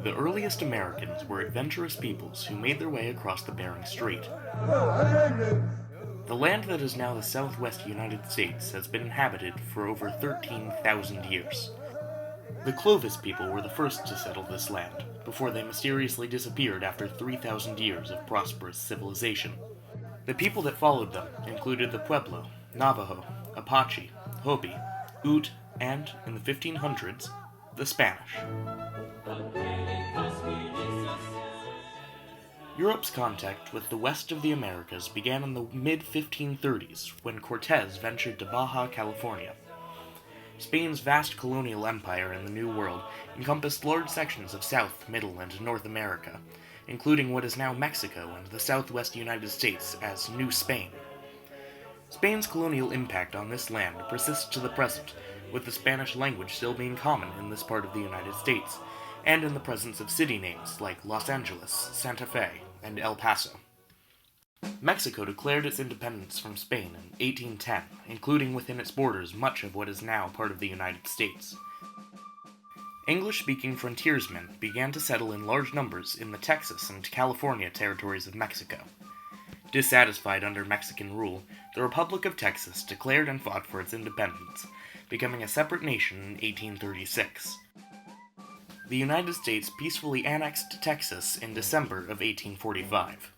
The earliest Americans were adventurous peoples who made their way across the Bering Strait. The land that is now the southwest United States has been inhabited for over 13,000 years. The Clovis people were the first to settle this land, before they mysteriously disappeared after 3,000 years of prosperous civilization. The people that followed them included the Pueblo, Navajo, Apache, Hopi, Ute, and, in the 1500s, the Spanish. Europe's contact with the west of the Americas began in the mid-1530s when Cortés ventured to Baja California. Spain's vast colonial empire in the New World encompassed large sections of South, Middle, and North America, including what is now Mexico and the southwest United States as New Spain. Spain's colonial impact on this land persists to the present, with the Spanish language still being common in this part of the United States, and in the presence of city names like Los Angeles, Santa Fe, and El Paso. Mexico declared its independence from Spain in 1810, including within its borders much of what is now part of the United States. English-speaking frontiersmen began to settle in large numbers in the Texas and California territories of Mexico. Dissatisfied under Mexican rule, the Republic of Texas declared and fought for its independence, becoming a separate nation in 1836. The United States peacefully annexed Texas in December of 1845.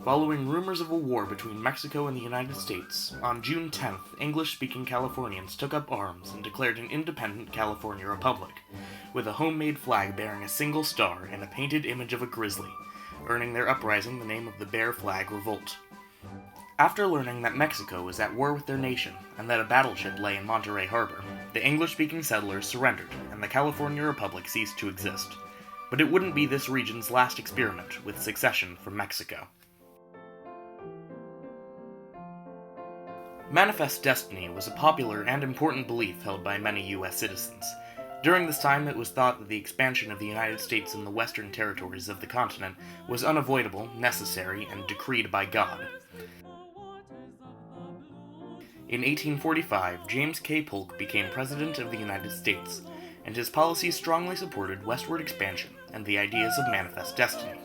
Following rumors of a war between Mexico and the United States, on June 10th, English-speaking Californians took up arms and declared an independent California Republic, with a homemade flag bearing a single star and a painted image of a grizzly, earning their uprising the name of the Bear Flag Revolt. After learning that Mexico was at war with their nation, and that a battleship lay in Monterey Harbor, the English-speaking settlers surrendered, and the California Republic ceased to exist. But it wouldn't be this region's last experiment with secession from Mexico. Manifest destiny was a popular and important belief held by many U.S. citizens. During this time, it was thought that the expansion of the United States in the western territories of the continent was unavoidable, necessary, and decreed by God. In 1845, James K. Polk became President of the United States, and his policies strongly supported westward expansion and the ideas of manifest destiny.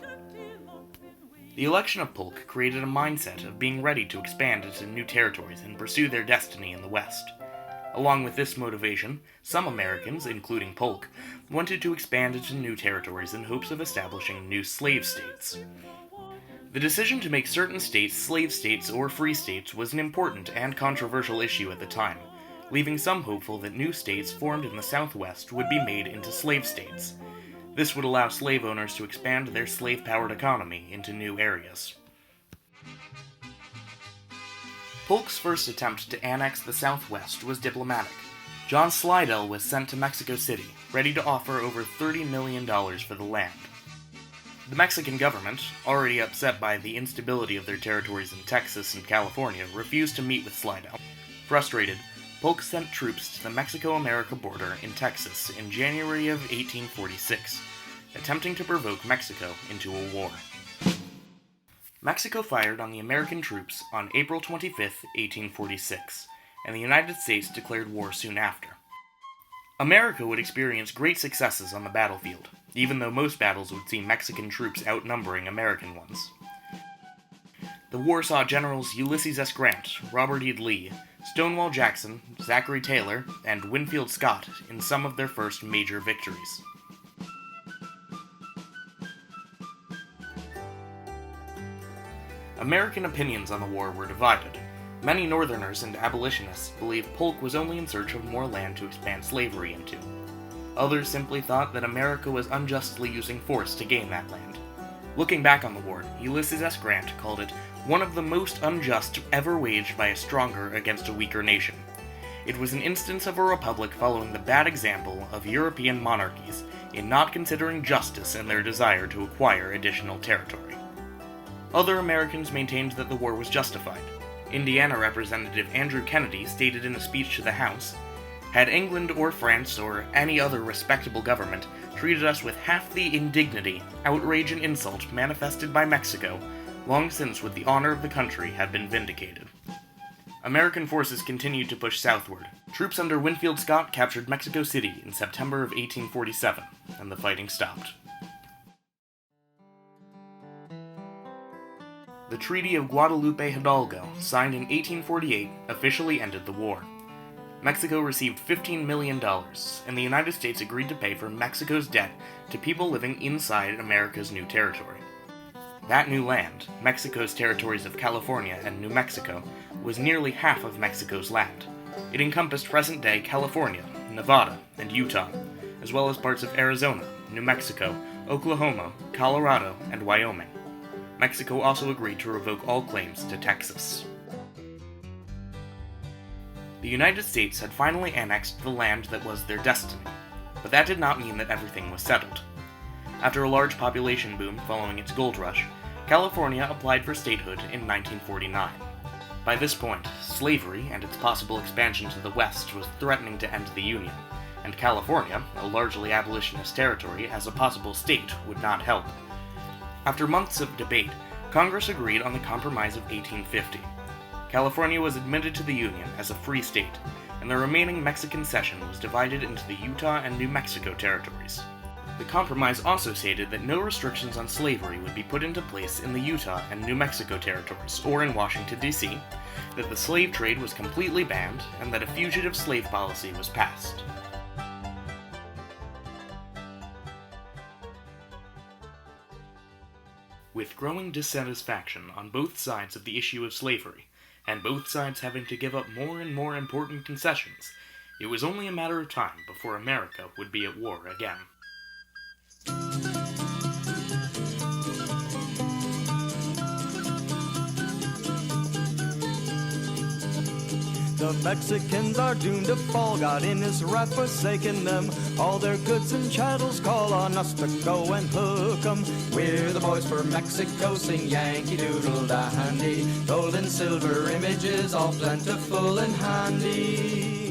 The election of Polk created a mindset of being ready to expand into new territories and pursue their destiny in the West. Along with this motivation, some Americans, including Polk, wanted to expand into new territories in hopes of establishing new slave states. The decision to make certain states slave states or free states was an important and controversial issue at the time, leaving some hopeful that new states formed in the Southwest would be made into slave states. This would allow slave owners to expand their slave-powered economy into new areas. Polk's first attempt to annex the Southwest was diplomatic. John Slidell was sent to Mexico City, ready to offer over $30 million for the land. The Mexican government, already upset by the instability of their territories in Texas and California, refused to meet with Slidell. Frustrated, Polk sent troops to the Mexico-America border in Texas in January of 1846, attempting to provoke Mexico into a war. Mexico fired on the American troops on April 25, 1846, and the United States declared war soon after. America would experience great successes on the battlefield, even though most battles would see Mexican troops outnumbering American ones. The war saw Generals Ulysses S. Grant, Robert E. Lee, Stonewall Jackson, Zachary Taylor, and Winfield Scott in some of their first major victories. American opinions on the war were divided. Many Northerners and abolitionists believed Polk was only in search of more land to expand slavery into. Others simply thought that America was unjustly using force to gain that land. Looking back on the war, Ulysses S. Grant called it one of the most unjust ever waged by a stronger against a weaker nation. It was an instance of a republic following the bad example of European monarchies in not considering justice in their desire to acquire additional territory. Other Americans maintained that the war was justified. Indiana Representative Andrew Kennedy stated in a speech to the House, "Had England or France or any other respectable government treated us with half the indignity, outrage, and insult manifested by Mexico, long since would the honor of the country have been vindicated." American forces continued to push southward. Troops under Winfield Scott captured Mexico City in September of 1847, and the fighting stopped. The Treaty of Guadalupe Hidalgo, signed in 1848, officially ended the war. Mexico received $15 million, and the United States agreed to pay for Mexico's debt to people living inside America's new territory. That new land, Mexico's territories of California and New Mexico, was nearly half of Mexico's land. It encompassed present-day California, Nevada, and Utah, as well as parts of Arizona, New Mexico, Oklahoma, Colorado, and Wyoming. Mexico also agreed to revoke all claims to Texas. The United States had finally annexed the land that was their destiny, but that did not mean that everything was settled. After a large population boom following its gold rush, California applied for statehood in 1949. By this point, slavery and its possible expansion to the west was threatening to end the Union, and California, a largely abolitionist territory, as a possible state would not help. After months of debate, Congress agreed on the Compromise of 1850. California was admitted to the Union as a free state, and the remaining Mexican cession was divided into the Utah and New Mexico territories. The compromise also stated that no restrictions on slavery would be put into place in the Utah and New Mexico territories or in Washington, D.C., that the slave trade was completely banned, and that a fugitive slave policy was passed. With growing dissatisfaction on both sides of the issue of slavery, and both sides having to give up more and more important concessions, it was only a matter of time before America would be at war again. The Mexicans are doomed to fall, God in his wrath forsaken them. All their goods and chattels call on us to go and hook 'em. We're the boys for Mexico, sing Yankee Doodle Dandy. Gold and silver images, all plentiful and handy.